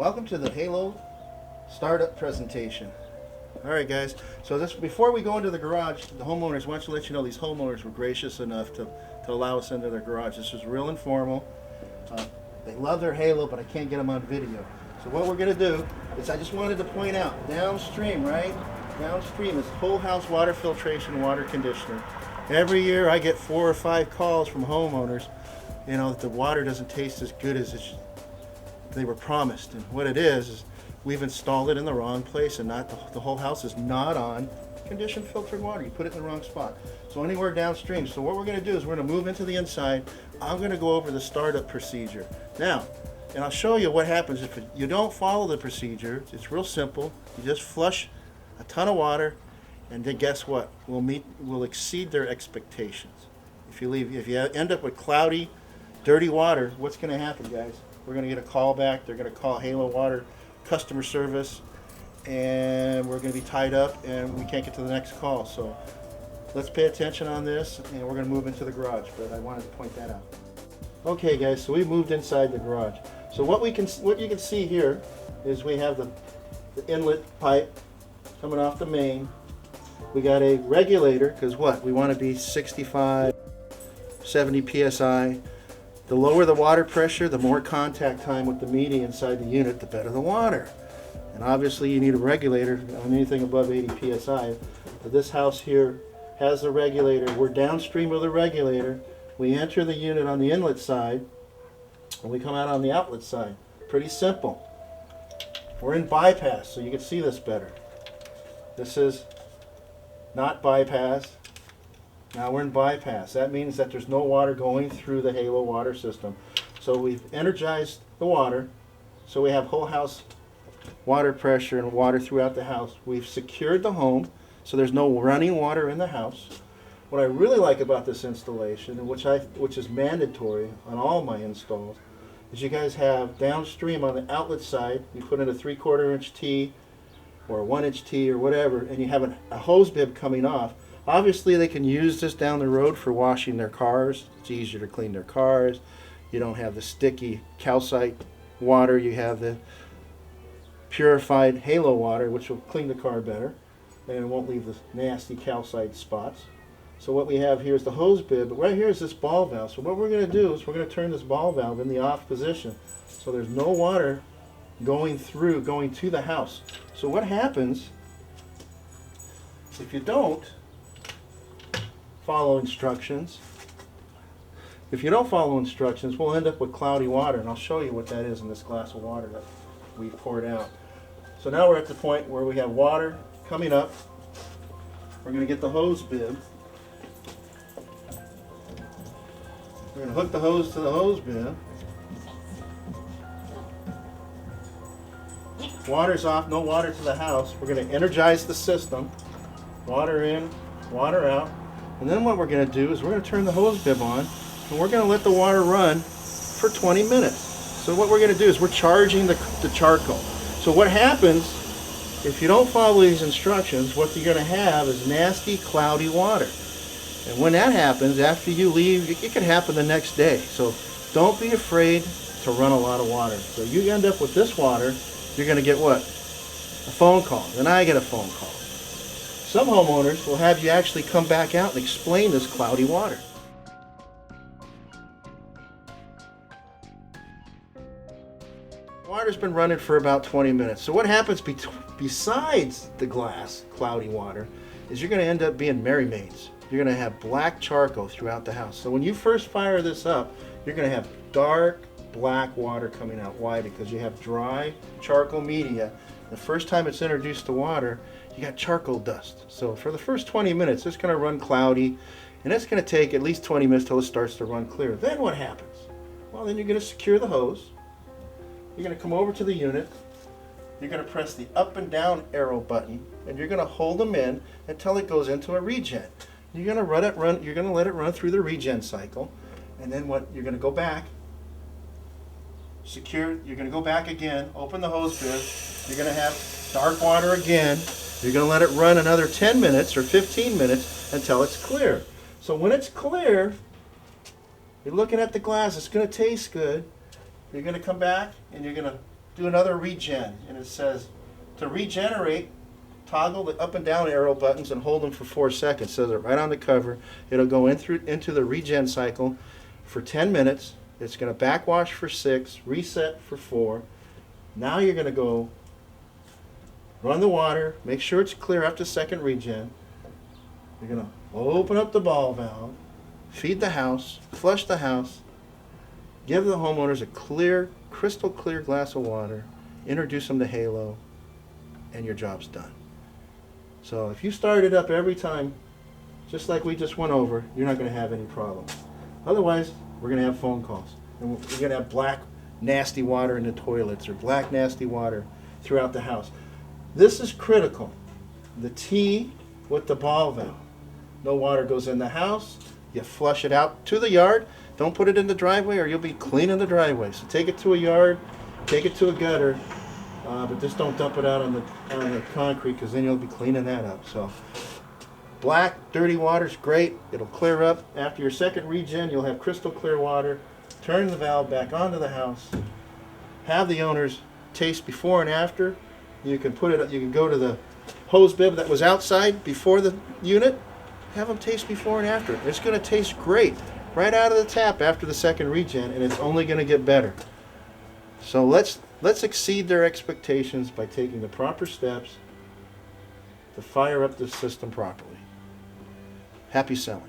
Welcome to the Halo startup presentation. Alright guys, so this before we go into the garage, the homeowners, want to let you know these homeowners were gracious enough to allow us into their garage. This was real informal. They love their Halo, but I can't get them on video. So what we're going to do is, I just wanted to point out, downstream, right? Downstream is whole house water filtration, water conditioner. Every year I get 4 or 5 calls from homeowners, you know, that the water doesn't taste as good as they were promised. And what it is we've installed it in the wrong place, and not the whole house is not on conditioned filtered water. You put it in the wrong spot. So anywhere downstream. So what we're going to do is we're going to move into the inside. I'm going to go over the startup procedure now, and I'll show you what happens if you don't follow the procedure. It's real simple. You just flush a ton of water, and then guess what? We'll exceed their expectations. If you end up with cloudy, dirty water, what's going to happen, guys? We're going to get a call back. They're going to call Halo Water customer service, and we're going to be tied up, and we can't get to the next call. So let's pay attention on this, and we're going to move into the garage. But I wanted to point that out. Okay, guys. So we moved inside the garage. So what you can see here is we have the inlet pipe coming off the main. We got a regulator, because what? We want to be 65, 70 psi. The lower the water pressure, the more contact time with the media inside the unit, the better the water. And obviously you need a regulator on anything above 80 psi. But this house here has the regulator. We're downstream of the regulator. We enter the unit on the inlet side, and we come out on the outlet side. Pretty simple. We're in bypass, so you can see this better. This is not bypass. Now we're in bypass. That means that there's no water going through the Halo water system. So we've energized the water, so we have whole house water pressure and water throughout the house. We've secured the home, so there's no running water in the house. What I really like about this installation, which is mandatory on all my installs, is you guys have downstream on the outlet side, you put in a 3/4 inch T or a 1 inch T or whatever, and you have a hose bib coming off. Obviously they can use this down the road for washing their cars. It's easier to clean their cars. You don't have the sticky calcite water. You have the purified Halo water, which will clean the car better, and it won't leave the nasty calcite spots. So what we have here is the hose bib, but right here is this ball valve. So what we're going to do is we're going to turn this ball valve in the off position, so there's no water going to the house. So what happens if you don't follow instructions? If you don't follow instructions, we'll end up with cloudy water, and I'll show you what that is in this glass of water that we poured out. So now we're at the point where we have water coming up. We're going to get the hose bib. We're going to hook the hose to the hose bib. Water's off, no water to the house. We're going to energize the system. Water in, water out. And then what we're going to do is we're going to turn the hose bib on, and we're going to let the water run for 20 minutes. So what we're going to do is we're charging the charcoal. So what happens if you don't follow these instructions, what you're going to have is nasty, cloudy water. And when that happens, after you leave, it can happen the next day. So don't be afraid to run a lot of water. So you end up with this water, you're going to get what? A phone call. Then I get a phone call. Some homeowners will have you actually come back out and explain this cloudy water. Water's been running for about 20 minutes. So what happens besides the glass cloudy water is you're going to end up being Merry Maids. You're going to have black charcoal throughout the house. So when you first fire this up, you're going to have dark black water coming out. Why? Because you have dry charcoal media. The first time it's introduced to water, you got charcoal dust. So for the first 20 minutes, it's going to run cloudy, and it's going to take at least 20 minutes till it starts to run clear. Then what happens? Well, then you're going to secure the hose. You're going to come over to the unit. You're going to press the up and down arrow button, and you're going to hold them in until it goes into a regen. You're going to You're going to let it run through the regen cycle, and then what? You're going to go back. Secure. You're going to go back again. Open the hose bib. You're going to have dark water again. You're going to let it run another 10 minutes or 15 minutes until it's clear. So when it's clear, you're looking at the glass. It's going to taste good. You're going to come back and you're going to do another regen, and it says to regenerate, toggle the up and down arrow buttons and hold them for 4 seconds. It says it right on the cover. It'll go into the regen cycle for 10 minutes. It's going to backwash for 6, reset for 4. Now you're going to go run the water, make sure it's clear after the second regen. You're going to open up the ball valve, feed the house, flush the house, give the homeowners a clear, crystal clear glass of water, introduce them to Halo, and your job's done. So if you start it up every time, just like we just went over, you're not going to have any problems. Otherwise, we're going to have phone calls. And we're going to have black, nasty water in the toilets or black, nasty water throughout the house. This is critical. The T with the ball valve. No water goes in the house. You flush it out to the yard. Don't put it in the driveway or you'll be cleaning the driveway. So take it to a yard, take it to a gutter, but just don't dump it out on the concrete because then you'll be cleaning that up. So black, dirty water's great. It'll clear up. After your second regen, you'll have crystal clear water. Turn the valve back onto the house. Have the owners taste before and after. You can put it. You can go to the hose bib that was outside before the unit. Have them taste before and after. It's going to taste great right out of the tap after the second regen, and it's only going to get better. So let's exceed their expectations by taking the proper steps to fire up the system properly. Happy selling.